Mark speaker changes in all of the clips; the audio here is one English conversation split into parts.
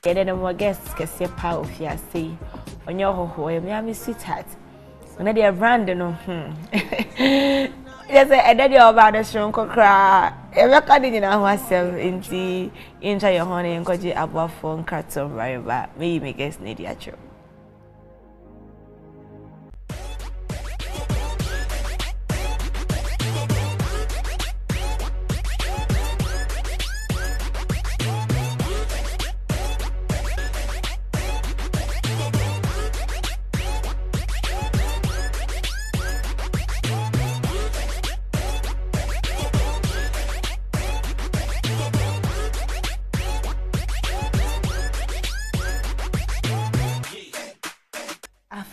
Speaker 1: then more guests can see power of your say on your ho Miami sweetheart. When they are brand no yes, I did your about the strong cry. Ever cutting in our self into your honey and got you above phone carton right back. Maybe guess need ya.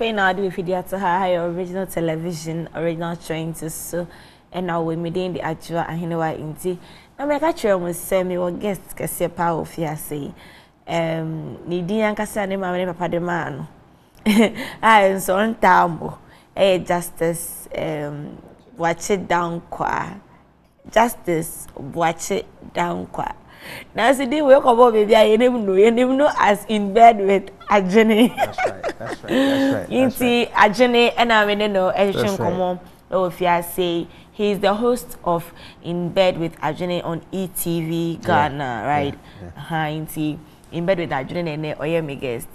Speaker 1: Now do if you to her original television, original Trendz so and now we made in the actual and you know what inti. Now make a sure we say me what guests can see power of ya say. Nidi and Kasa ne mama ne papa de man. I so on tambo. Justice watch it down kwa. Justice watch it down kwa. Now, see, they wake up, baby. I never know as in bed with Adwen.
Speaker 2: That's right.
Speaker 1: Inti Adwen, and I mean, no, Edison come on. Oh, if you say he's the host of In Bed with Adwen on ETV Ghana, right? Inti In Bed with Adwen and Oye me guest.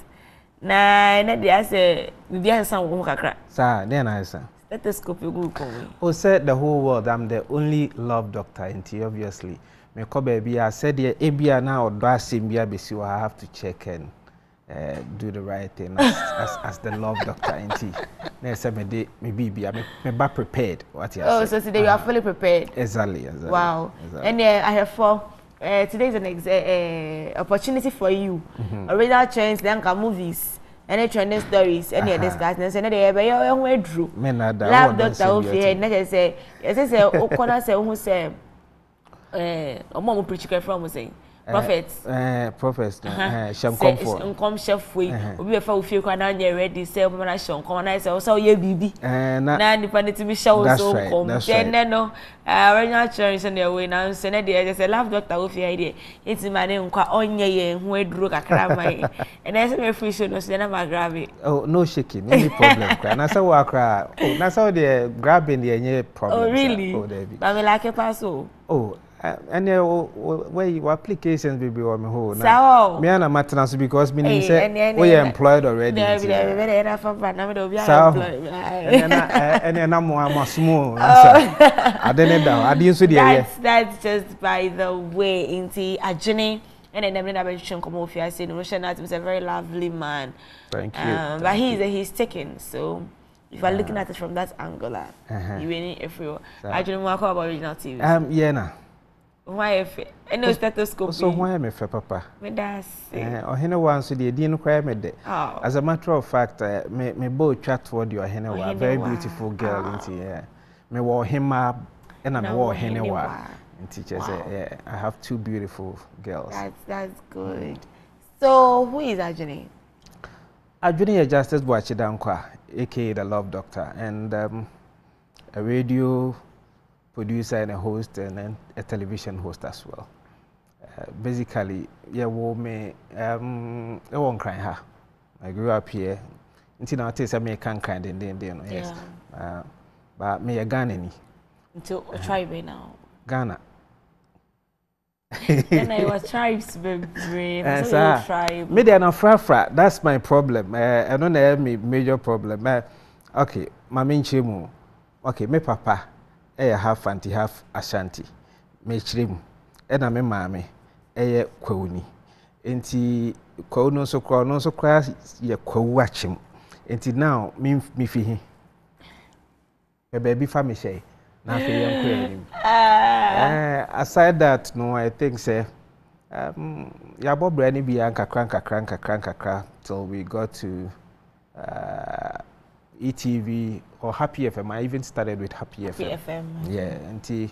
Speaker 1: Nah, they say we have some who kakra.
Speaker 2: Sir, then I say.
Speaker 1: Stethoscope you go come.
Speaker 2: Oh, said the whole world. I'm the only love doctor in T, obviously. Me ko baby I said yeah ebia now do asimbia besi I have to check and do the right thing as the love doctor in T. Na say me dey me be me prepared what you
Speaker 1: Oh, so today you are fully prepared.
Speaker 2: Exactly.
Speaker 1: Wow.
Speaker 2: Exactly.
Speaker 1: And I have for today is an opportunity for you. Original Trendz then can movies. Any trending stories, any discussions, and they be your way drew. Love doctor of here, never say, Okona say who say Omo preach from saying prophets.
Speaker 2: Prophets. Sham comfort.
Speaker 1: Come chef we. Obi fa we feel na ready say omo na shon come na say so ye bibi. Na depend to be show so come. Then no original Trendz in the way now say na dey say love doctor we feel here. It's man nkwa onye ye hu eduro kakra mai. And I say me free show no say na ma grab it.
Speaker 2: Oh, no shaking, no problem. Na say we cry. Oh, na say the grabbing the any problem.
Speaker 1: Oh really?
Speaker 2: Oh, there be.
Speaker 1: But me like it pass so.
Speaker 2: Oh. And where your applications will be on me whole
Speaker 1: now.
Speaker 2: Me and a maintenance because me say we are employed already.
Speaker 1: And
Speaker 2: then I'm small. I didn't know. I didn't see the
Speaker 1: That's just by the way into Adwen. And then I'm mention come off here saying Russian is a very lovely man.
Speaker 2: Thank you.
Speaker 1: But he's taken. So if you are looking at it from that angle, you winning everywhere. Adwen walk about original TV.
Speaker 2: Yeah na.
Speaker 1: Why if no stethoscope?
Speaker 2: So why am I for papa?
Speaker 1: Me das.
Speaker 2: Or hene one so the didn't cry me de. As a matter of fact, me both chat toward your hene wa very beautiful girl into here. Me wore him up and I wore hene wa. And teachers say I have two beautiful girls.
Speaker 1: That's good. So who is Adwen?
Speaker 2: Adwen is Justice Boachidankwa, aka the Love Doctor, and a radio producer and a host and then a television host as well. Basically, yeah, me I won't cry her. I grew up here. Until now, I me can't cry then yes. But me a Ghana
Speaker 1: until tribe now.
Speaker 2: Ghana.
Speaker 1: Then I was tribes, baby. So tribe.
Speaker 2: Me they are not fra. That's my problem. I don't have me major problem. Okay, my main chemu. Okay, me papa. Half anti half Ashanti. Me chrim. Ena me mame. Kwuni. Enti kwuno so kwa ye kwuachim. Enti now me fi hi. Baby family say. Na fi yam aside that no I think say ya bobre ni bi kakra till we got to ETV or Happy FM. I even started with Happy FM. Yeah, and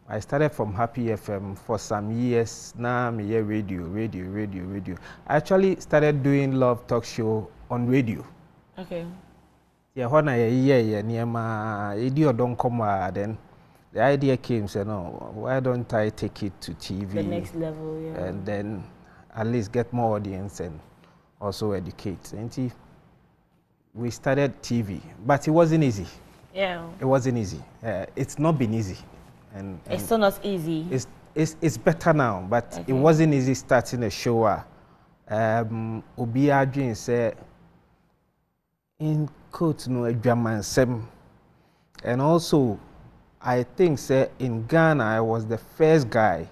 Speaker 2: I started from Happy FM for some years. Now I'm here radio. I actually started doing love talk show on radio.
Speaker 1: Okay.
Speaker 2: Yeah, when I near my idea don't come then the idea came say no, why don't I take it to TV?
Speaker 1: The next level, yeah.
Speaker 2: And then at least get more audience and also educate. And we started TV, but it wasn't easy.
Speaker 1: Yeah.
Speaker 2: It wasn't easy. It's not been easy. And
Speaker 1: it's still not easy.
Speaker 2: It's better now, but
Speaker 1: okay.
Speaker 2: It wasn't easy starting a show. Obi Adwen say in quote no Adwamansem. And also I think say in Ghana I was the first guy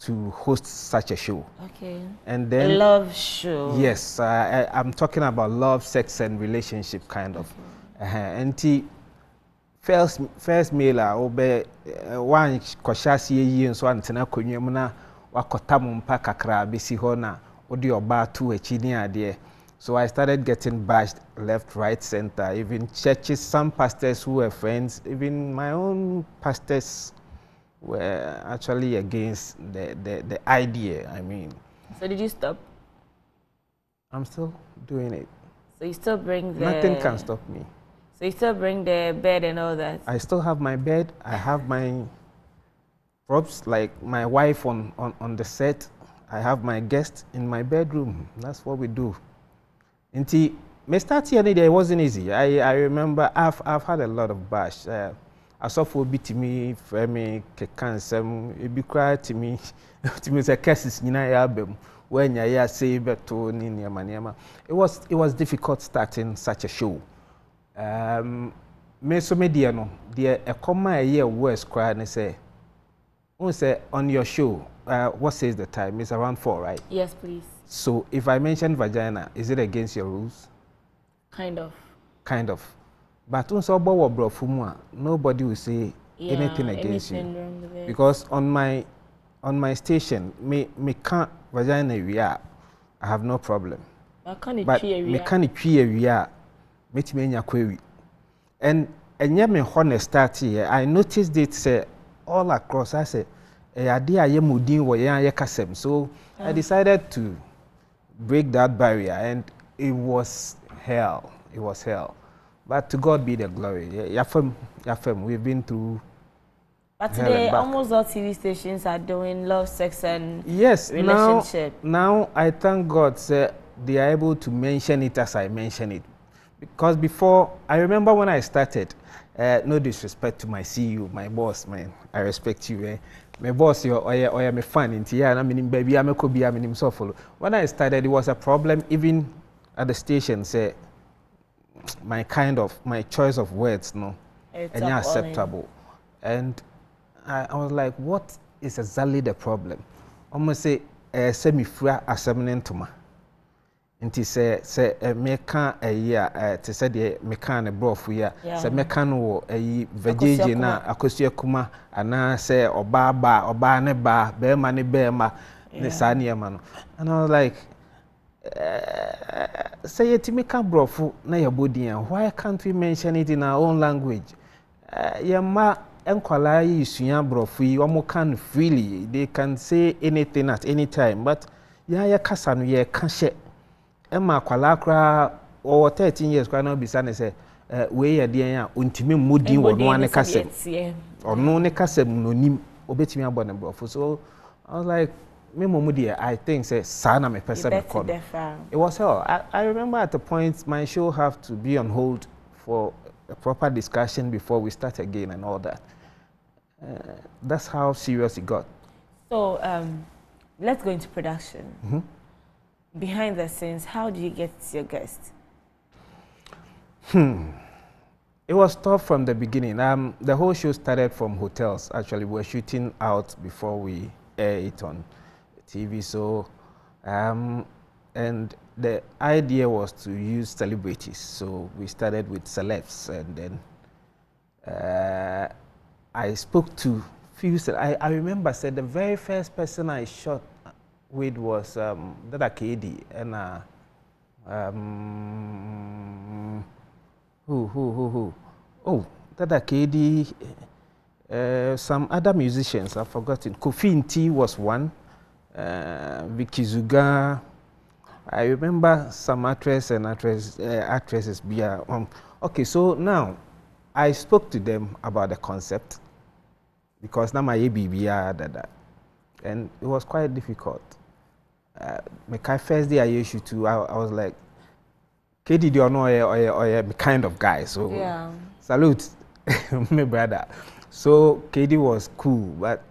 Speaker 2: to host such a show.
Speaker 1: Okay.
Speaker 2: And then
Speaker 1: a love show.
Speaker 2: Yes, I'm talking about love, sex, and relationship kind of. And first mailer obe one koshasi ye so antena konwam na wakota mpa kakra besi ho na odi oba to achi ni ade. So I started getting bashed left, right, center. Even churches, some pastors who were friends, even my own pastors were actually against the idea. I mean.
Speaker 1: So did you stop?
Speaker 2: I'm still doing it.
Speaker 1: So you still bring the...
Speaker 2: Nothing can stop me.
Speaker 1: So you still bring the bed and all that?
Speaker 2: I still have my bed. I have my props, like my wife on the set. I have my guest in my bedroom. That's what we do. Until me start here, it wasn't easy. I remember I've had a lot of bash. I saw for beat me, for me, cancel, it be cry to me say cases in my album. When you say beto ni niama. It was difficult starting such a show. Me so media no, the a comma a year worse cry and say on your show, what says the time? It's around 4, right?
Speaker 1: Yes, please.
Speaker 2: So if I mention vagina, is it against your rules?
Speaker 1: Kind of.
Speaker 2: Kind of. But also nobody will say anything against you. Because on my station, me can't vagina we are. I have no problem. But me can't we are. Meet me in query. And yeah, me honest start here. I noticed it say all across. I say, idea ye mudin wo ye kasem. So I decided to break that barrier, and it was hell. It was hell. But to God be the glory. Yafem, we've been through.
Speaker 1: But today, almost all TV stations are doing love, sex, and
Speaker 2: relationship. Now I thank God they are able to mention it as I mention it. Because before, I remember when I started, no disrespect to my CEO, my boss, man. I respect you. My boss, you're my fan. I mean, baby, I'm a Kobe, I'm in so follow. When I started, it was a problem, even at the station, say, my choice of words, no, and acceptable. And I was like, what is exactly the problem? Almost say, semi-free assembling to me. Nti say meka te say de meka ne brofu ya say meka no veggie na akosua kuma ana say oba ne ba be ma ne sa ne ma no. And I was like say yetimi ka brofu na yabodin, why can't we mention it in our own language? Yema enkwala yi sua brofu yi omo can freely, they can say anything at any time, but ya kasa no ye ka hye Emma kwalakra or 13 years kwa no bisa ne say we ye de an ontimi mudi wo no ane kasem or no ne kasem no nim obetimi abone brofo. So I was like me momudi, I think say sana me person record. It was hell. I remember at the point my show have to be on hold for a proper discussion before we start again and all that. That's how serious it got. So
Speaker 1: let's go into production. Behind the scenes, how do you get your guests?
Speaker 2: It was tough from the beginning. The whole show started from hotels. Actually, we were shooting out before we air it on TV. So, and the idea was to use celebrities. So we started with celebs, and then I spoke to few. I remember said the very first person I shot with was Dada KD and who? Oh, Dada KD, some other musicians I've forgotten. Kofi Nti was one, Vicky Zuga. I remember some actresses. Okay, so now I spoke to them about the concept because now my ABB and it was quite difficult. my first day I used you to, I was like, KD, you know, or kind of guy. So
Speaker 1: yeah.
Speaker 2: Salute, my brother. So KD was cool, but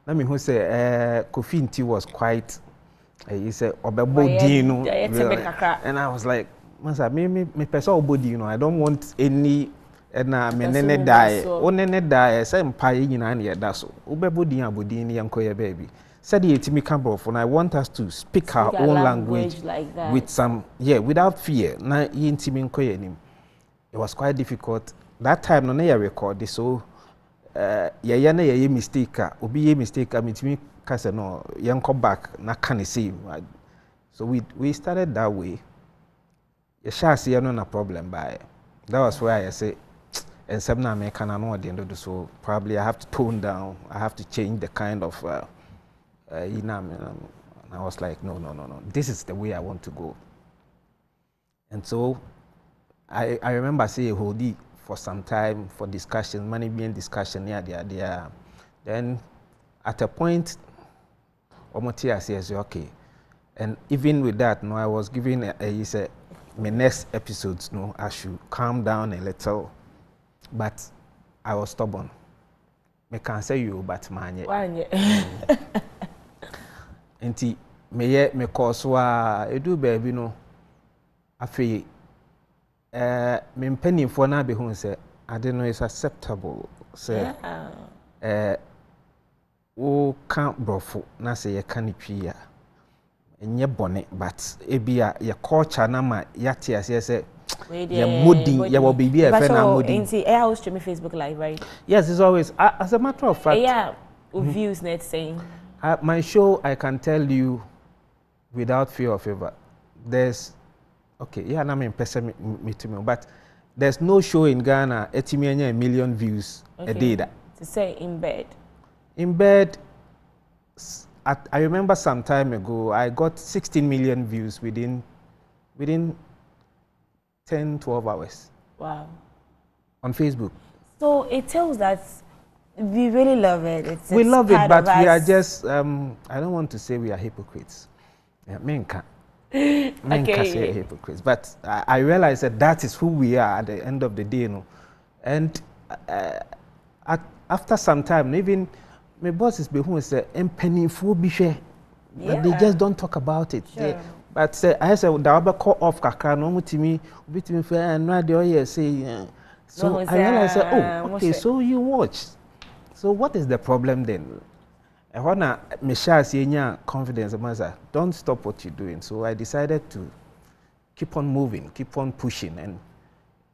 Speaker 2: I mean, who say Kofi Nti was quite. He said, "Obebo Dino," and I was like, "Masa, me person Obodi, you know, I don't want any." Na me nene die, o nene die. Say mpaye nyina na yeda so. Obebo Dino Abodi ni yankoye baby. Said he me Campbell, and I want us to speak our own language
Speaker 1: like that.
Speaker 2: with some, without fear. Na yintimi nkoye nim. It was quite difficult. That time no na record so yeah na ye mistake obi ye mistake mitimi kase no yanko back na can see. So we started that way. You shall see no problem by. That was why I say and some na me can know the end of the so probably I have to tone down. I have to change the kind of and I was like no. This is the way I want to go. And so I remember saying Hodi for some time for discussion, management discussion, yeah. Then at a point, Omotia says, okay. And even with that, no, I was giving he said, my next episodes, no, I should calm down a little. But I was stubborn. I can't say you, but man, Enti me cause wa edu baby no afi me penny for na be hu say ade no is acceptable say o kan brofo na say ye kan twi a enye bone but ebia ye culture na ma yate ase say ye modin ye wo baby e fe na modin
Speaker 1: enti I always stream Facebook live, right?
Speaker 2: Yes, it's always as a matter of fact
Speaker 1: views net saying
Speaker 2: my show, I can tell you without fear of favor, there's, na me person me, but there's no show in Ghana, a million views a day. That.
Speaker 1: To say in bed.
Speaker 2: In bed, I remember some time ago, I got 16 million views within 10, 12 hours.
Speaker 1: Wow.
Speaker 2: On Facebook. So
Speaker 1: it tells that we really love it.
Speaker 2: We love it, but we are just, I don't want to say we are hypocrites. Men can't say hypocrites. But I realize that is who we are at the end of the day. You know? And after some time, even my bosses be who say, but they just don't talk about it.
Speaker 1: Sure.
Speaker 2: But I said, the call off kakra no mutimi, ubitimi fair and radio here say. So I realized, okay, so you watch. So what is the problem then? I wanna me confidence, don't stop what you're doing. So I decided to keep on moving, keep on pushing, and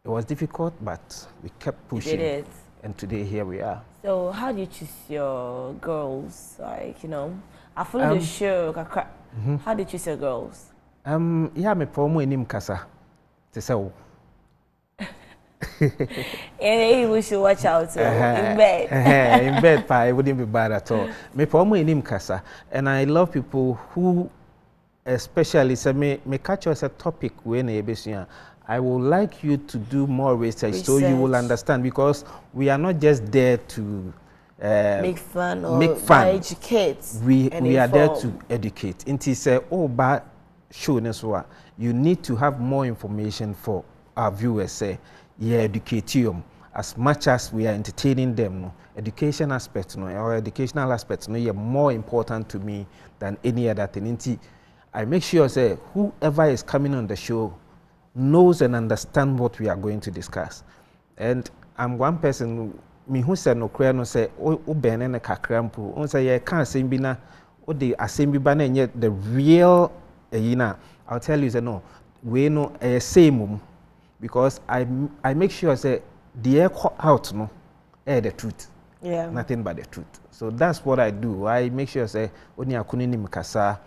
Speaker 2: it was difficult, but we kept pushing.
Speaker 1: You did it.
Speaker 2: And today here we are.
Speaker 1: So how do you choose your girls? Like, you know, I follow the show. How do you choose your girls?
Speaker 2: Yeah, me promo enim kasa. To say.
Speaker 1: And we should watch out in bed.
Speaker 2: In bed, it wouldn't be bad at all. Me promo enim kasa, and I love people who, especially say me catch us a topic when I would like you to do more research so you will understand, because we are not just there to
Speaker 1: make fun or educate.
Speaker 2: We are there to educate. Inti say but show you need to have more information for our viewers. Say educate you as much as we are entertaining them. No, education aspects, or educational aspects, are more important to me than any other thing. Inti I make sure say whoever is coming on the show knows and understand what we are going to discuss. And I'm one person me who said no clear no say ben and kakrampo on say can't say bina o the assembly banner yet the real I'll tell you say no we know same because I make sure say the air out no the truth.
Speaker 1: Yeah.
Speaker 2: Nothing but the truth. So that's what I do. I make sure say oni akuni ni mkasa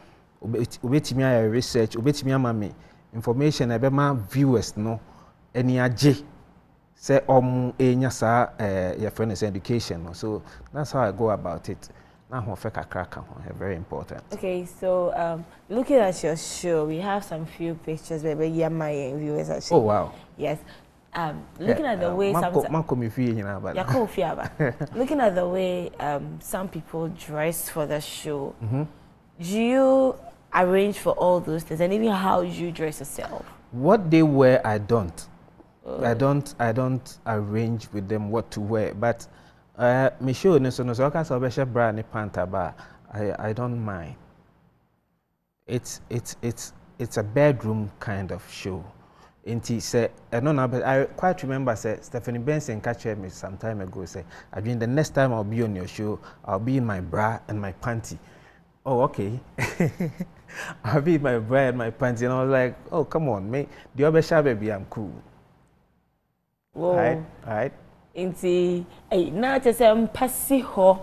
Speaker 2: obetimi aya research obetimi amame information ebema viewers no eni aje say enya sa your friend is education. So that's how I go about it. Now very important.
Speaker 1: Okay, so looking at your show, we have some few pictures where my viewers are showing.
Speaker 2: Oh wow.
Speaker 1: Yes. Looking at the way looking at the way some people dress for the show, do you arrange for all those things, and even how you dress yourself?
Speaker 2: What they wear, I don't. I don't arrange with them what to wear. But me show no so okay bra ne panta ba. I don't mind. It's a bedroom kind of show. I quite remember say Stephanie Benson catched me some time ago say I mean the next time I'll be on your show I'll be in my bra and my panty. Oh okay. I'll be in my bra and my panty, and I was like, oh come on mate, the other shabby baby I'm cool.
Speaker 1: Whoa.
Speaker 2: Right.
Speaker 1: Inti now just passy ho.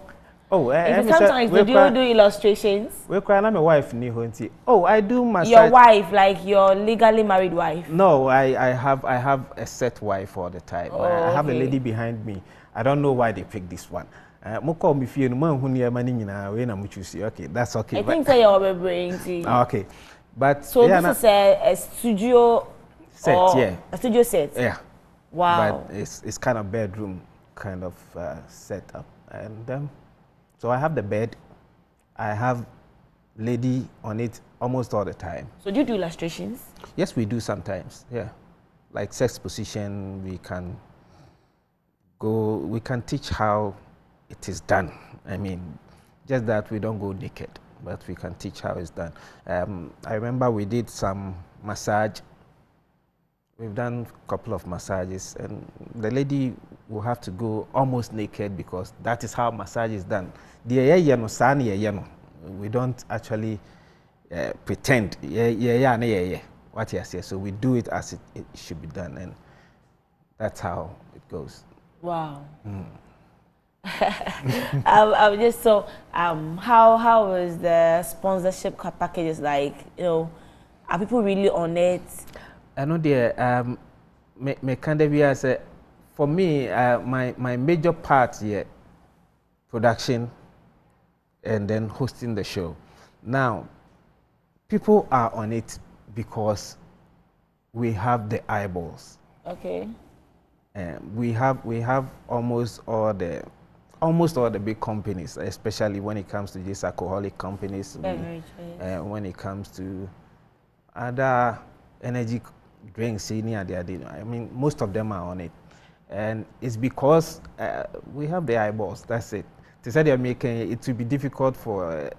Speaker 2: Oh,
Speaker 1: sometimes do you do illustrations?
Speaker 2: We're crying. I'm a wife, Nihonti. Oh, I do massage.
Speaker 1: Your wife, like your legally married wife?
Speaker 2: No, I have a set wife all the time.
Speaker 1: Oh,
Speaker 2: I have a lady behind me. I don't know why they picked this one. Moko me feel man who near money na we na muchusi. Okay, that's okay.
Speaker 1: I think so you're brain.
Speaker 2: Okay, but
Speaker 1: so yeah, this is a studio
Speaker 2: set, yeah,
Speaker 1: a studio set.
Speaker 2: Yeah.
Speaker 1: Wow.
Speaker 2: But it's kind of bedroom kind of setup, and so I have the bed, I have lady on it almost all the time.
Speaker 1: So do you do illustrations?
Speaker 2: Yes, we do sometimes, yeah. Like sex position, we can teach how it is done. I mean, just that we don't go naked, but we can teach how it's done. I remember we did some massage. We've done a couple of massages, and the lady will have to go almost naked because that is how massage is done. We don't actually pretend. What you say. So we do it as it should be done, and that's how it goes.
Speaker 1: Wow. I'm just so how was the sponsorship packages like? You know, are people really on it?
Speaker 2: I know there. Me kind of say, for me, my major part here, production, and then hosting the show. Now, people are on it because we have the eyeballs.
Speaker 1: Okay.
Speaker 2: We have almost all the big companies, especially when it comes to these alcoholic companies. When it comes to other energy drinks, I mean, most of them are on it, and it's because we have the eyeballs. That's it. They said they're making it will be difficult for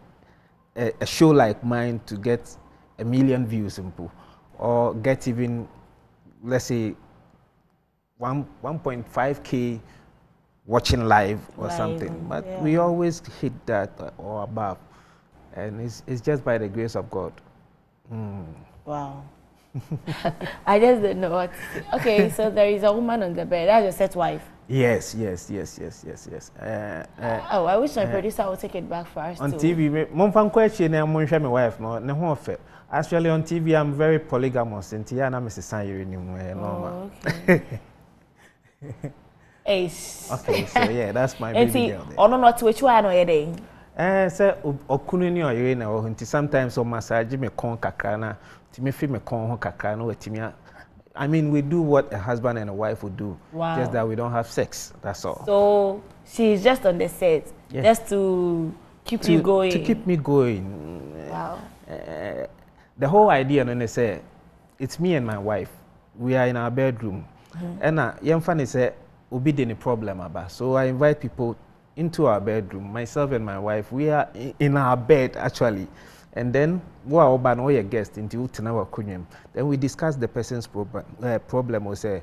Speaker 2: a show like mine to get 1 million views, or get even, let's say, 1.5K watching live or something. But we always hit that or above, and it's just by the grace of God.
Speaker 1: Wow. I just didn't know what to say. Okay, so there is a woman on the bed. That's your set wife.
Speaker 2: Yes.
Speaker 1: Oh, I wish my producer would take it back for us
Speaker 2: on
Speaker 1: too.
Speaker 2: TV, mon question and mon share my wife. No, actually on TV I'm very polygamous. And Tiana Mrs. Sanyeri anymore.
Speaker 1: Okay.
Speaker 2: Ace. Okay, so yeah, that's my baby girl.
Speaker 1: Oh no, not which one are you doing?
Speaker 2: Say okununi or you know, sometimes on massage me con kakana. I mean, we do what a husband and a wife would do.
Speaker 1: Wow.
Speaker 2: Just that we don't have sex. That's all.
Speaker 1: So she's just on the set, just to keep you going.
Speaker 2: To keep me going.
Speaker 1: Wow.
Speaker 2: The whole idea, when they say, it's me and my wife. We are in our bedroom, and young funny say, "Will be any problem about?" So I invite people into our bedroom. Myself and my wife, we are in our bed actually. And then, your guest into Tanawa Kunyum. Then we discuss the person's problem or say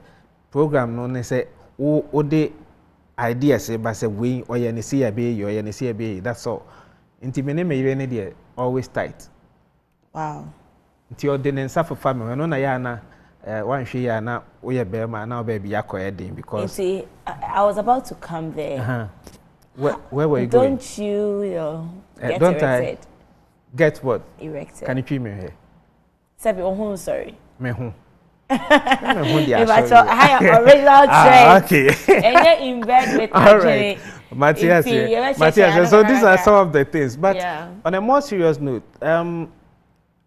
Speaker 2: program no say o de idea say but say we or you see a be or you see a be. That's all. Inti me me always tight.
Speaker 1: Wow.
Speaker 2: Inti your den for family. No na ya na one she ya na oye bema na baby yakoyedin because
Speaker 1: you see, I was about to come there.
Speaker 2: Where were you going?
Speaker 1: Don't you get
Speaker 2: don't
Speaker 1: erected?
Speaker 2: Get what?
Speaker 1: Erected.
Speaker 2: Can you treat me here?
Speaker 1: Sabi, sorry.
Speaker 2: Me home.
Speaker 1: I have original trend.
Speaker 2: Okay.
Speaker 1: And then in bed with
Speaker 2: all right. Matthias, so these are some of the things. But on a more serious note,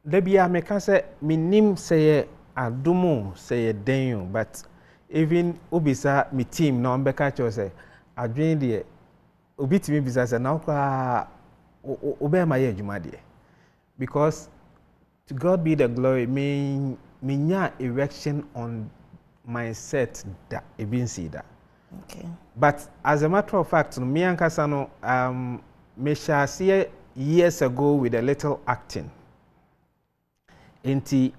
Speaker 2: Debbie, I can say, my name say Adumo say Daniel, but even Ubisa, my team, no, Mbeka say, I dream the Ubiti me business and now Obey my age, because to God be the glory. Me erection on my set that even see that.
Speaker 1: Okay.
Speaker 2: But as a matter of fact, me and Kasano me shall see years ago with a little acting. Inti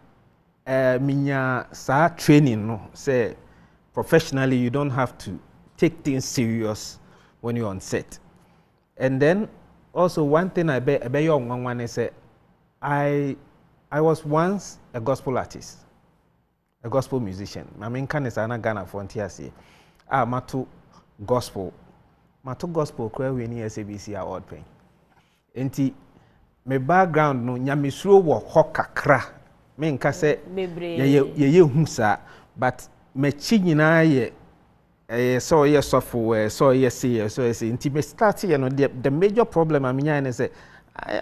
Speaker 2: minya sa training no say professionally you don't have to take things serious when you're on set. And then also one thing I bet you on one is I was once a gospel artist, a gospel musician. I mean, can is ana Ghana frontier say, matu gospel kwe we ni SABC award pen. Enti my background no nyamisuro wo hokakra. Me nka se ye hu sa, but me chi nyina ye so ye sofo so ye see so ye see nti me start ye no the major problem am nya ne say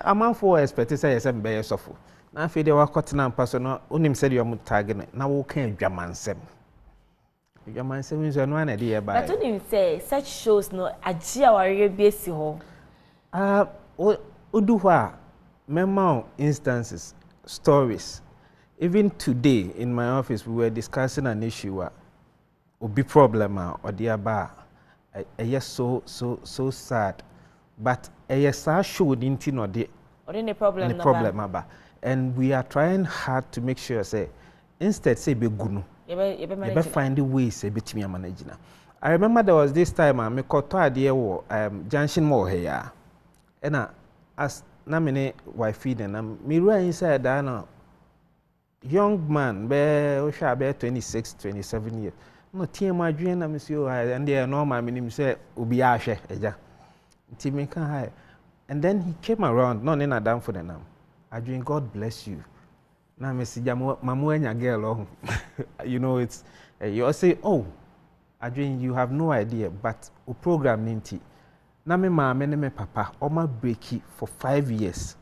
Speaker 2: am for expect say ye be ye sofo na fe de wakotena ampa so no onim se de yo tag na wo kan adwamansem nso no na de ye ba
Speaker 1: but onim say such shows no agi aware bi esi ho
Speaker 2: odu ho a memo instances stories. Even today in my office we were discussing an issue obi problem or the aba so sad, but sa show didn't know the problem aba, and we are trying hard to make sure say instead say be gunu you find the ways say betimi manage na. I remember there was this time me koto ade wo junction mo here and as na me wife na me ru inside that na young man be 26 27 years no team adwen na me so and they normal me say obi ahwe eja nti me kan high, and then he came around no na down for the nam adwen God bless you na me si mamu anya girl oh you know it's you say oh adwen you have no idea but o program ninti na me mama ne me papa o ma breaki for 5 years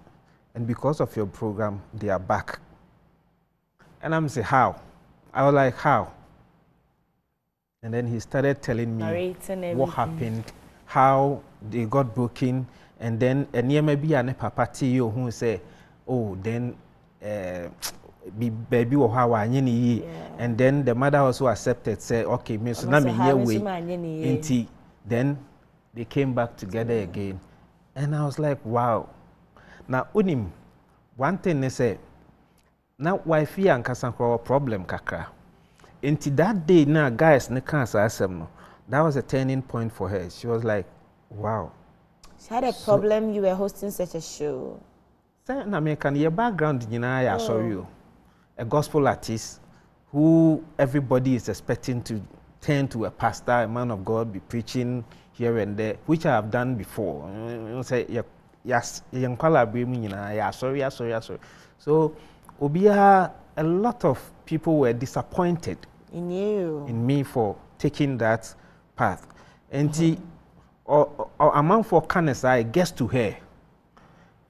Speaker 2: and because of your program they are back. And I'm saying, how? I was like, how? And then he started telling me what happened, how they got broken, and then maybe a papa you who say, oh, then baby or how I and then the mother also accepted, say, okay, Miss Nami, then they came back together again. And I was like, wow. Now, unim, one thing they say, now wifey and kasankro problem kakra. Until that day now guys ne cancer asem. That was a turning point for her. She was like, wow.
Speaker 1: She had a problem you were hosting such a show.
Speaker 2: Say na me can your background I saw you. A gospel artist who everybody is expecting to turn to a pastor, a man of God, be preaching here and there, which I have done before. You say yes, young sorry. So Obia, a lot of people were disappointed
Speaker 1: in you,
Speaker 2: in me for taking that path. And a man for kindness, I guess to her.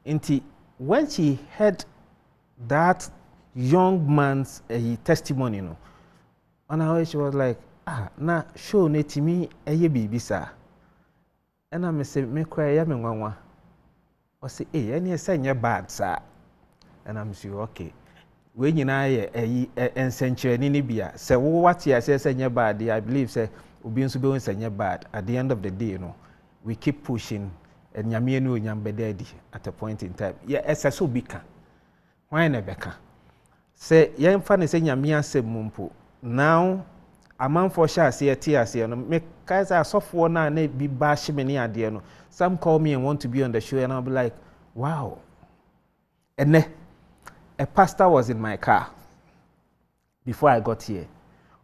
Speaker 2: And when she heard that young man's testimony, on her way she was like, na show ne timi eye bibi sa. And I say, me cry ya me nwanwa. I say, any say bad sir. And I'm sure, okay. When you know a century in Libya, say what you say bad, I believe say Ubin Subo say bad. At the end of the day, you know, we keep pushing and Yamienu Yambededi at a point in time. Yeah, as a so bika. Why never can? Say young fan say Yamia se mumpo. Now a man for sure see a tear say no make Kaiser software na be bash many idea. Some call me and want to be on the show and I'll be like, wow. And a pastor was in my car before I got here.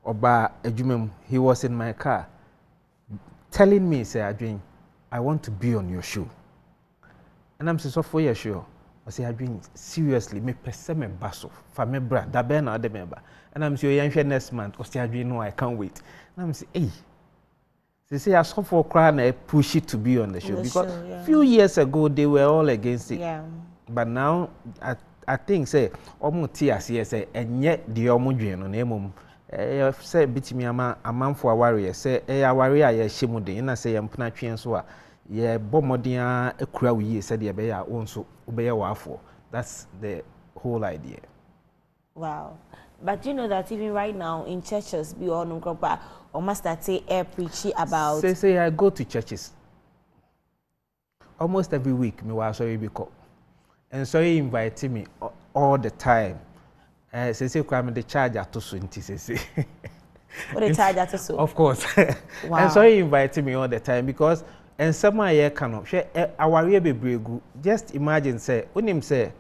Speaker 2: Oba Ejumem, he was in my car telling me, say, Adwen, I want to be on your show. And I'm saying, so for your show. I say, Adwen, seriously, me pese me baso, for me bra, da be na de member. And I'm saying, you're next month. I say, Adwen, no, I can't wait. And I'm saying, hey. They say, I saw for crying, I push it to be on the show. Because few years ago, they were all against it.
Speaker 1: Yeah.
Speaker 2: But now, I think say omo TRC say enye de omo dwen no na emom say bitimi amanfo aware say aware a ye hyemu de na say yempna twen so a ye bomoden a ekura wiye say de be ya wonso obeye wafo. That's the whole idea.
Speaker 1: Wow. But you know that even right now in churches, we all know or must say air preaching about.
Speaker 2: Say I go to churches almost every week. Me was sorry because, and so he invited me all the time. Say crime the charger to so say.
Speaker 1: What the charger to so?
Speaker 2: Of course.
Speaker 1: Wow.
Speaker 2: And so he invited me all the time because and some year cannot share our year be bregu. Just imagine say when him say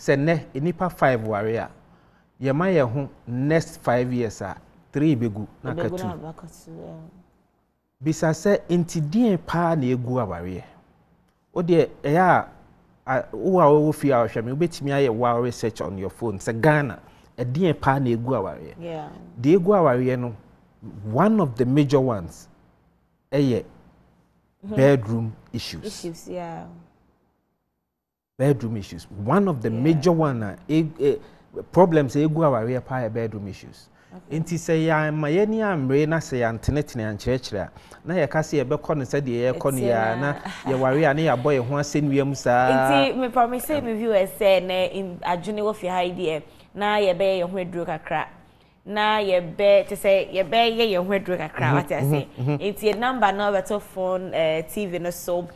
Speaker 2: ne inipa 5 warrior. Yamaya home next 5 years 3 begu na katu. Bisa say inti die pa na egu aware. O de eya wo fi a hweme obetimi aye wow research on your phone say Ghana e die pa na egu aware.
Speaker 1: Yeah.
Speaker 2: The egu aware no one of the major ones bedroom issues.
Speaker 1: Issues, yeah.
Speaker 2: Bedroom issues. One of the major one problems egu aware pa bedroom issues. Inti say ya mayeni amre na say internet na nkyerɛkyerɛ na ye ka say ye bɛkɔ no say de ye kɔ no ya na ye ware na ya boy ho asɛnnuam saa.
Speaker 1: Inti me promise say me viewers say na in adwene wo fi ha idea na ye be ye ho aduro kakra na ye be to say ye be ye ho aduro kakra what I say. Inti number na beto phone TV no so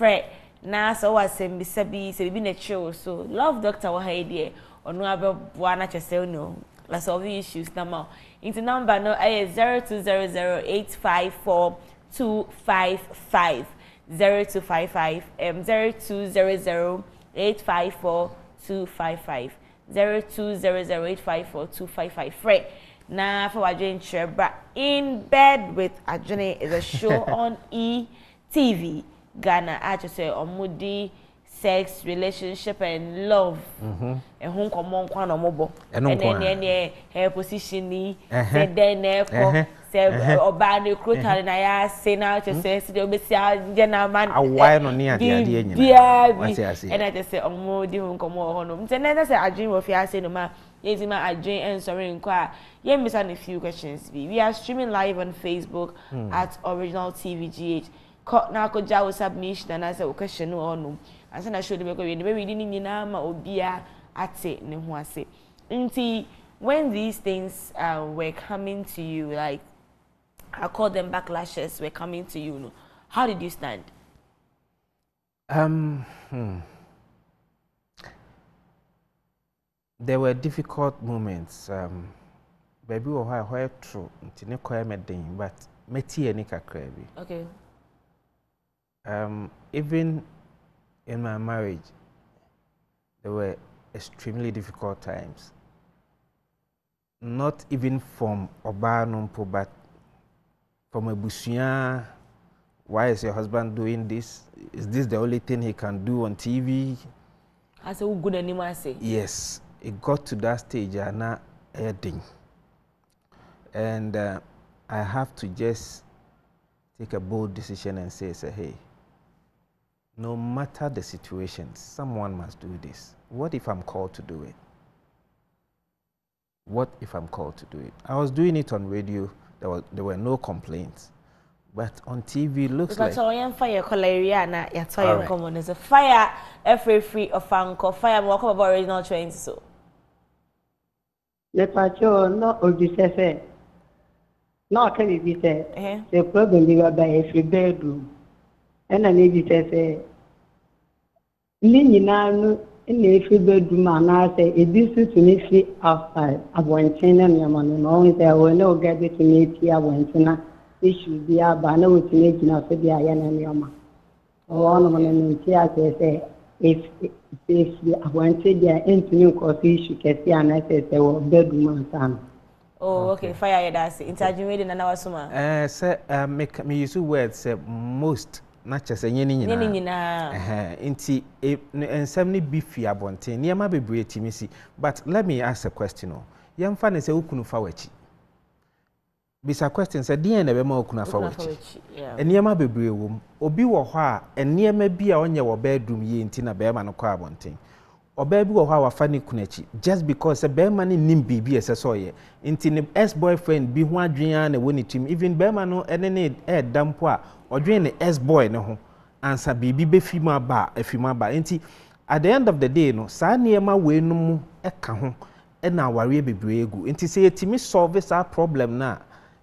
Speaker 1: frɛ na so wasɛm bi sabi se bi na chill so love doctor wo ha idea onu abɛboa na kyerɛ no let's solve issues now. Into number no 0200854255 0255 0200854255 0200854255 Fred na for Adwen Trebra in bed with Adwen is a show on ETV Ghana actually omudi sex, relationship, and love. And who come on, one or mobile. And then her position, said then, said, or bad recruiter, and I say now to say, they'll be gentleman. A wine on near the idea. And I just say, oh, more, you come on home. And then I say, I dream of your say, no, ma, yes, I dream and sorry, inquire. Yeah, miss a few questions. We are streaming live on Facebook at Original TVGH. Now, could you submission and answer a question or no? And then I showed them because we didn't ma obia ate ne ho ase. Nti when these things were coming to you, like I call them backlashes, were coming to you, no, how did you stand?
Speaker 2: There were difficult moments. Baby, why true? Nti ne koya me den, but meti eni kakra bi.
Speaker 1: Okay.
Speaker 2: Even in my marriage, there were extremely difficult times. Not even from Obanumpo, but from a Busia. Why is your husband doing this? Is this the only thing he can do on TV?
Speaker 1: I said, good anymore say.
Speaker 2: Yes, it got to that stage and now ending. And I have to just take a bold decision and say, hey, no matter the situation, someone must do this. What if I'm called to do it? What if I'm called to do it? I was doing it on radio. There were no complaints. But on TV, looks like...
Speaker 1: fire cholera na yatoy common is a fire every free of uncle fire welcome about Original Trendz so.
Speaker 3: Le pacho no obisefe. No can be said. The problem you are by every bedroom. And I need to say, Ninina in every bedroom, and I say, it is to me outside. I went in and your money, no, there were no gathered to meet here. I went in. This should be a banner with making us the Iron and Yama. One of them say, if I went to their interview, because she can see and I said, they were bedroom and son.
Speaker 1: Oh, okay. Fire that's interviewing and our summer.
Speaker 2: Say, make me use words, say, most. Not just a yen inti and some beefy abonte near my baby timisi. But let me ask a question. Young fan is a ukunu fawachi. Bisa question said, dear never more kuna fawachi. And near my baby womb, or be or ha, and near me be on your bedroom ye in Tina Bearman or carbonting. Or baby or how a funny kunechi, just because a bearman in Nimbi as a soye. Intin ex boyfriend be one dream and winning team, even bearman or any air dampoa. Or drain the S boy no answer baby be female bar a female bar. Inti at the end of the day no saa niema we no mu eka ho na aware bebre egu enti se yetimi solve this problem na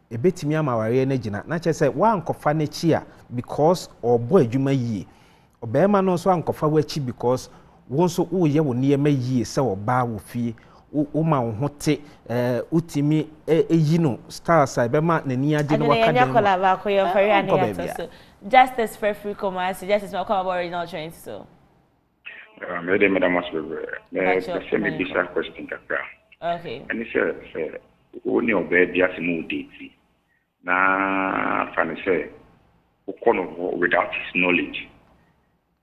Speaker 2: ebetimi amaware na gina na che se wa nkofa na chi a because obo adwuma yie obema no so ankofa wa chi because won so wo ye wo niema yie se oba wo fie wo ma wo hote utimi eyi no stars ai bema na ni age no waka
Speaker 1: dem kola ba ko yo fari ane so justice for free commerce justice no come about original Trendz so
Speaker 4: Madam me bisa question kakra.
Speaker 1: Okay.
Speaker 4: And say only obey the asimu date. Na fani say ukono without his knowledge.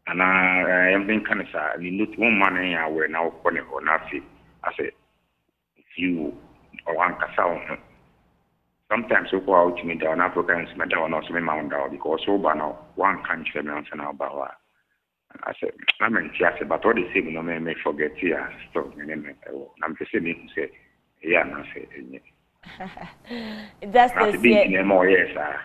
Speaker 4: And I am being kind of sad. You know, one man in our now ukono or nafi. I say if you or one kasa sometimes we go out to me down Africans me down or some mount down because so now one country me on now about. I said, I'm in Tiasa, but all the same, no may forget here. Stop me. I'm just saying, say, yeah, I say,
Speaker 1: just to say,
Speaker 4: more, yes, sir.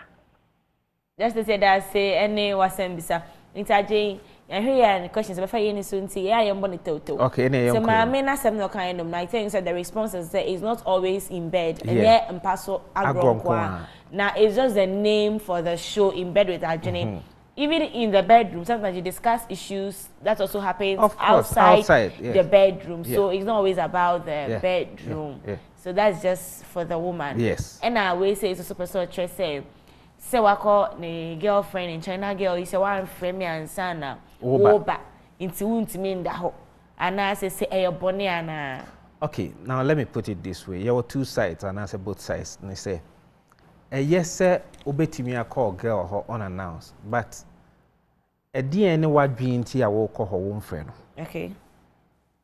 Speaker 1: Just to say that, say, any was ambisa. Interjay, I hear questions before you soon see, I am bonnet toto.
Speaker 2: Okay,
Speaker 1: so my main as I'm not kind of night things that the response is not always in bed. And yeah, and paso agro. Now, it's just the name for the show in bed with Adwen. Even in the bedroom, sometimes you discuss issues that also happens outside the bedroom. Yeah. So it's not always about the bedroom. Yeah. So that's just for the woman.
Speaker 2: Yes.
Speaker 1: And I always say it's also person say wako the girlfriend in China girl, you say one friend me and sana oba into untimi in the ho. And I say bonny and
Speaker 2: okay, now let me put it this way. There were two sides and I say both sides. And they say yes, sir, obetimi a call girl or unannounced, but a DNA what dream tea I will call her own friend.
Speaker 1: Okay.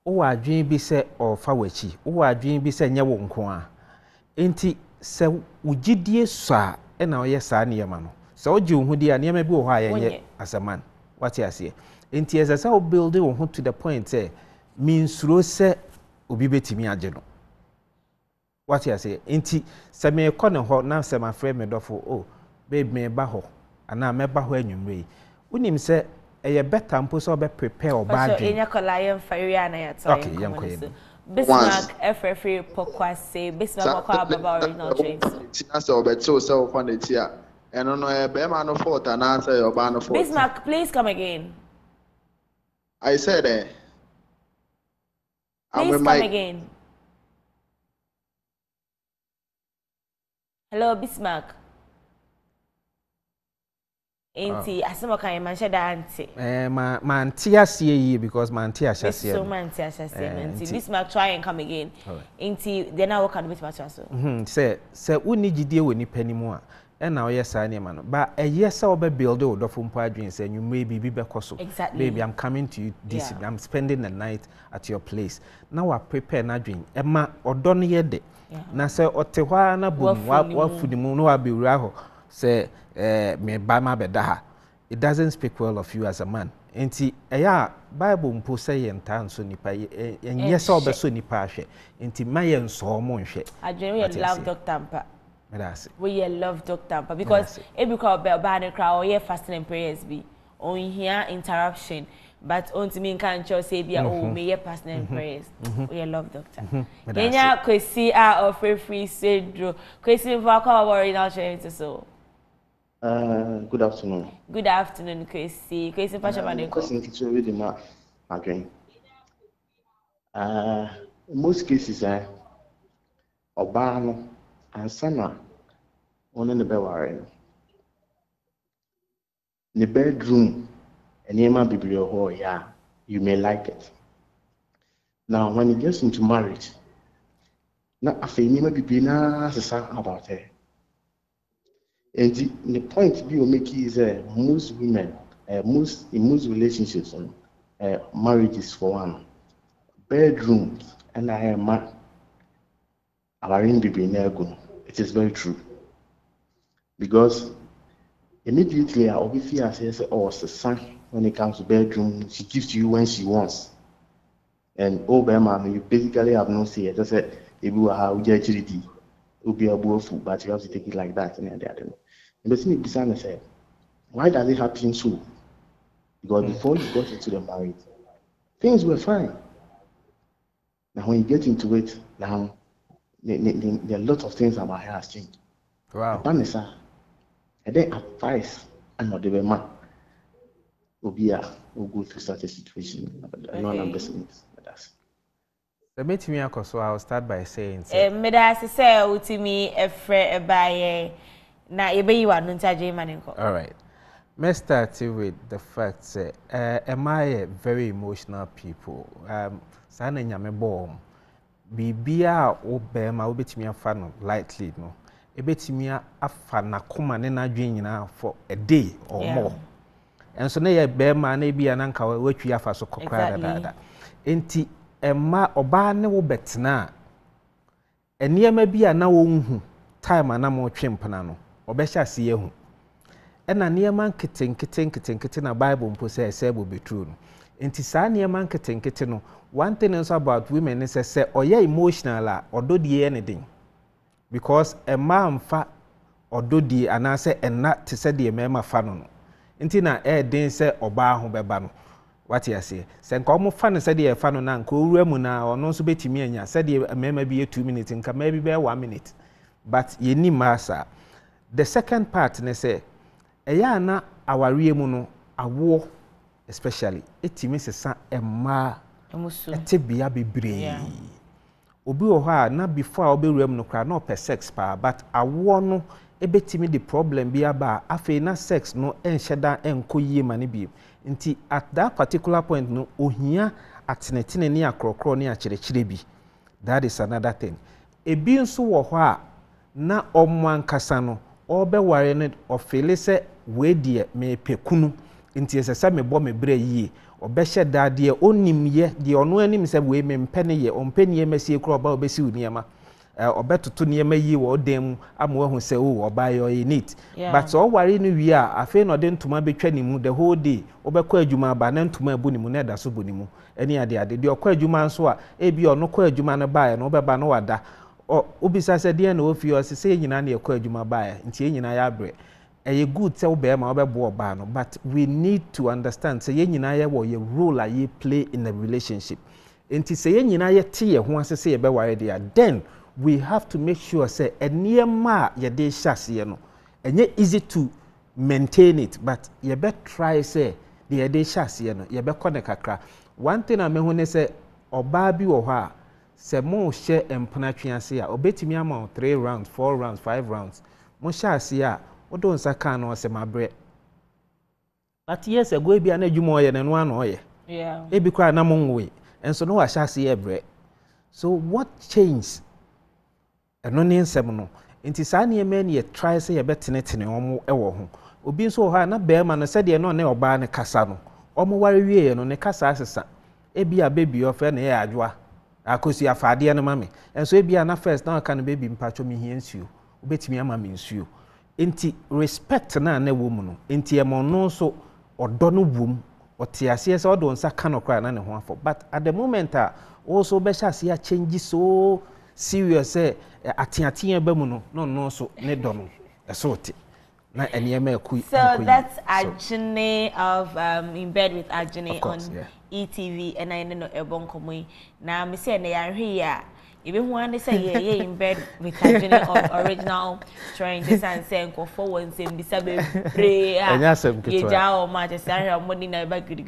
Speaker 2: Oh, I dream be said or fawachi, oh, I dream be said ya won't qua. Ain't se ujidie sa, and now yes, I near man. So, you who dear near me go higher as a man. What I say? Ain't as I saw building to the point, say, means rose ubi betimi a general. What you say? Inti se me kono ho na se my friend me dofo oh babe me ba ho ana me ba ho anwumre unim se e better mpo so be prepare or bad
Speaker 1: so enya kola fire na ya to
Speaker 2: okay yam ko
Speaker 1: Bismarck FFF pokwase Bismarck kwa baba original Trendz
Speaker 5: tina se obeto se o fa na tia eno no e be ma no fault na say your ba no fault
Speaker 1: Bismarck please come again
Speaker 5: I said
Speaker 1: please come again. Hello, Bismarck. Auntie, asema kan man shada auntie.
Speaker 2: Ma auntie asiye because ma auntie asiye.
Speaker 1: So ma auntie asiye. Auntie, Bismarck try and come again. Auntie, then I work on Bismarck so.
Speaker 2: Say uni gidie we ni panimu a. E na oye sa ne ma no. Ba eye sa obe build o dofo mpo adwen say you maybe be bekoso.
Speaker 1: Exactly.
Speaker 2: Baby, I'm coming to you this evening. I'm spending the night at your place. Now I prepare na adwen. E ma odo no ye de. Na se otehwa na bum wa fudimu no abewura ho se me ba ma beda ha it doesn't speak well of you as a man enti eya bible mpo say yenta nso nipa enye se obeso nipa ahwe enti maye nso mo nhwe
Speaker 1: Adwen we love Dr. Mpa
Speaker 2: medase
Speaker 1: we love Dr. Mpa because every call ba na crowd or fasting and prayers be on here interruption. But on to me can't just say be oh me your personal prayers. We love doctor. Kenya kwesi a offer free cedro. Kwesi for our original Trendz so.
Speaker 6: Good afternoon.
Speaker 1: Good afternoon, Kwesi. Kwesi pasha ba neko.
Speaker 6: Kwesi kitu we di ma Adwen. In most cases oba no ansana one ne be ware. The bedroom yeah, you may like it. Now, when it gets into marriage, now after you may be about her. And the point you make is most women, in most relationships, marriage is for one. Bedrooms and I am it is very true. Because immediately I obviously I say, oh, it's the son. When it comes to bedroom, she gives to you when she wants. And man, you basically have no say. Just say, if you are agility, it will be a beautiful, but you have to take it like that. And the thing is, say, why does it happen so? Because before you got into the marriage, things were fine. Now, when you get into it, now there are a lot of things about her has changed.
Speaker 2: Wow.
Speaker 6: And then advice and not the man will go through such a situation. I know I'm listening to that.
Speaker 2: The meeting I'll start by saying,
Speaker 1: me da say utimi efre ebaye na ebe yi wanu ntaje manenko.
Speaker 2: All right. Let's start with the fact that am I a very emotional people? Sana nyame bom. Bibia obema obetimi afa no lightly no. Ebetimi afa na koma ne na dwen nyina for a day or more. And so na ye bema na bia na nka watwi afa so kokra dada. Enti emma oba ne wo betena eniema bia na wo nhu time na mo twempena no obehya se yehu. Ena niema nkete na Bible mpo say bo be true no. Enti saa niema nkete no, one thing is about women is say oye emotional a ododie anything. Because a man fa ododie anase enna te se de mema fa no. Enti na den se oba ho beba no. What you say? Se nka omo fa no se de fa no na nka owura mu na ono so betimi anya se de mema bi 2 minutes nka maybe be 1 minute. But ye ni masa. The second part ne say eya na aware mu no awo especially etimi sesa emma etebia bebre obi wo ha na before obewuram no kra na opɛ sex pa but awo no ebetimi the problem bi aba afei na sex no enhyeda enko yie ma ne bi nti at that particular point no ohia atenetene ne akrokro ne akyerɛkyerɛ bi. That is another thing. Ebi nso wo ho a na ɔmo ankasa no ɔbɛware ne ɔfele sɛ we die me pekunu nti esesa me bɔ me bra yie ɔbɛhyɛ daade onimye die ɔno anim sɛ we me mpene ye ɔmpenie masie kro ɔba ɔbɛsi uniema ɔbɛtoto niema yie wɔ ɔdam ama wahu sɛ o ɔba yɛ neat but ɔware no wie a afei no de ntoma betwa ne mu the whole day ɔbɛkɔ adwuma ba na ntoma abu ne mu na da so bu ne mu ɛne ade de ɔkɔ adwuma nso a ebi ɔno kɔ adwuma no baa no ɔbɛba no wada obisa sɛ deɛ na ofi ɔse sɛ nyina na yɛkɔ adwuma baa nti nyina yɛ abrɛ a good tell bear no, but we need to understand say ye nyina ye wo ye role a ye play in a relationship. Enti say ye nyina ye te ye ho ase say ye be ware dia, then we have to make sure say eniema ye de hyase no enye easy to maintain it, but ye be try say the ye de hyase no ye be kone kakra. One thing I mehu ne say oba bi wo ho a say mo hye empana twiase a obetimi ama 3 rounds 4 rounds 5 rounds mo hyase a Odo nsa kan no se mabre. But yes ago bia na adwuma oye ne no ana oye.
Speaker 1: Yeah.
Speaker 2: Ebi kwa na monwe. Enso no wa hyase ebre. So what changed? Eno ne nsem no. Nti saa ne ema ne ye try say ye betenetene omo ewo ho. Obi nso ha na be ma no se de no ne oba ne kasa no. Omo ware wie no ne kasa asesa. Ebi a baby ofe na ye adwoa. Akosi afade ne mame. Enso ebi a na first na aka no baby mpacho mi hia nsuo. Obetimi ama mi nsuo. Enti respect na woman no enti emo no so odo no wum otiase se odo nsa ka no kwa na ne ho afọ but at the moment also be hyase ya change so serious atiatia ba mu no so ne do no eso ti na enema akui.
Speaker 1: So that's Adwen of In Bed with Adwen on ETV and I know ebon komo na me say na ya hwe ya even one say yeah In Bed with Adwen on original Trendz and say go forward say bisa be pray ye ja o ma just say money na ba gidi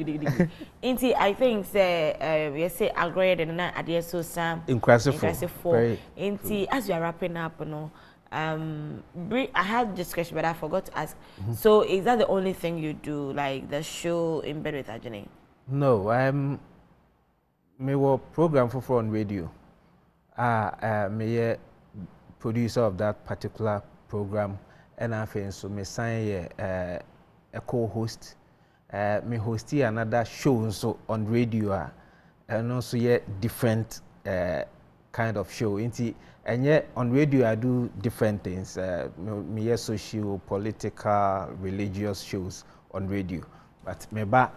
Speaker 1: inti I think say we say agreed na ade so sam
Speaker 2: impressive
Speaker 1: for inti as you are wrapping up no I had this question but I forgot to ask. So is that the only thing you do, like the show In Bed with Adwen?
Speaker 2: No, me wo program for on radio. Me a producer of that particular program, and I think so me sign a co-host. Me host another show so on radio, and also different kind of show. And yet on radio I do different things. Me social, political, religious shows on radio. But me ba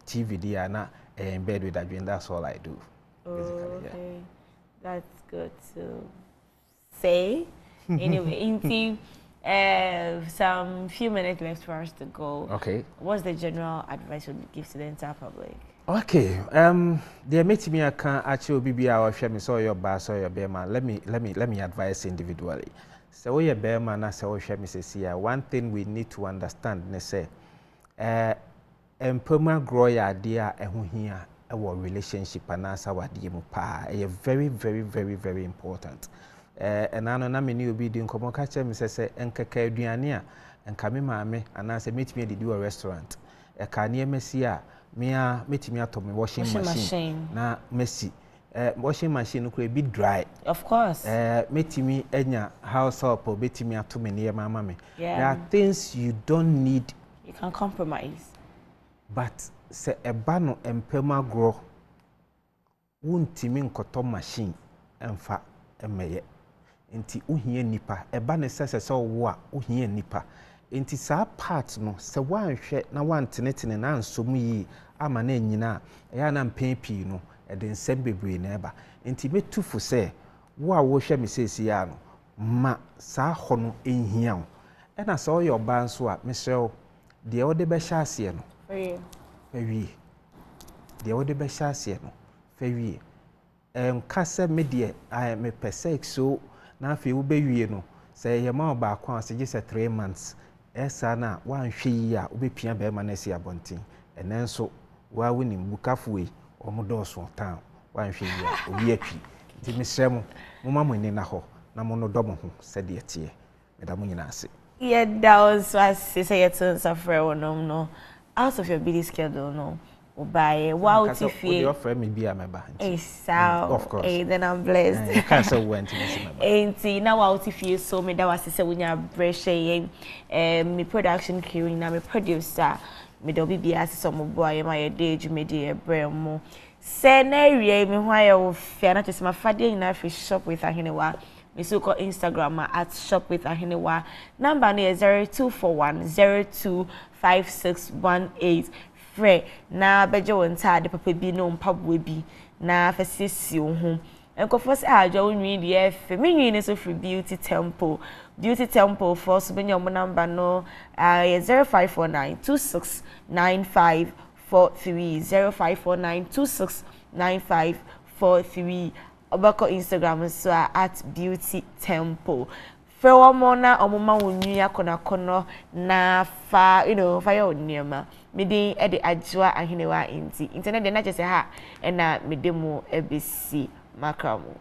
Speaker 2: TV dia na In Bed with Adwen. That's all I do.
Speaker 1: Okay. Yeah. That's good to say. Anyway, into some few minutes left for us to go.
Speaker 2: Okay.
Speaker 1: What's the general advice you would give to the entire public?
Speaker 2: Okay, the metimi aka achi obi bia wa hwe me so your ba so your bema. Let me advise individually. So we bema na se wo hwe me se one thing we need to understand ne say empema grow ya de a eho hia e wo relationship anasa wade mu pa. E very very very very important. Enano na me ni obi di nkomo ka che me se enkeka aduane a enka me maame anasa metimi didi wo restaurant. E ka ne emesi a Mia metimi ato me washing machine na Messi washing machine ko be dry,
Speaker 1: of course,
Speaker 2: metimi enya house help betimi ato me ne mama me.
Speaker 1: Yeah.
Speaker 2: There are things you don't need,
Speaker 1: you can compromise,
Speaker 2: but se eba no empema grow wuntimi nkoto machine emfa emeye nti uhie nipa eba ne sese wo a uhie nipa enti saa part no se wanhwe na wantenetene na ansom yi ama na nyina ya na mpempi no e de nsem bebre na eba enti metufu se wo a wo hwe me sesi ya no ma saa ho no enhia wo e na so yo ba nso a mesrew de wo de be hya ase no fawie de wo de be hya ase no fawie kase me de me pese so na afi wo be wie no se ye ma ba kwa se je se 3 months esa na wanhwe yi a obepia be ma na si abonten enenso wa woni bukafuwe omodoso town wanhwe yi a obi atwi nti mesrem mo ma mo ni na ho na mo no do mo ho se de tie meda mo nyina ase
Speaker 1: yeah, that was what say yet to suffer no out of your busy schedule no buy wow if you
Speaker 2: offer me be a member
Speaker 1: of course then I'm blessed
Speaker 2: you can't say when to me
Speaker 1: ain't now wow if you so me that was say when you brush me production crew na me producer me do be as some boy my day media bremo scenario me why you fear not to my father na free shop with ahenewa me so call Instagram at shop with ahenewa number no 0241 025618 Frey na beje won tade papa bi no mpaboa bi na fasisi wo ho enkofo se ajo nwi de efe me nwi ne so free beauty temple for so benya mo number no 0549269543 0549269543 obako Instagram so at beauty temple Fewa mona omuma wonua konakono na fa fa yo niema mede e de ajwa ahenewa inti internet de na chese ha e na mede mu ebesi makramo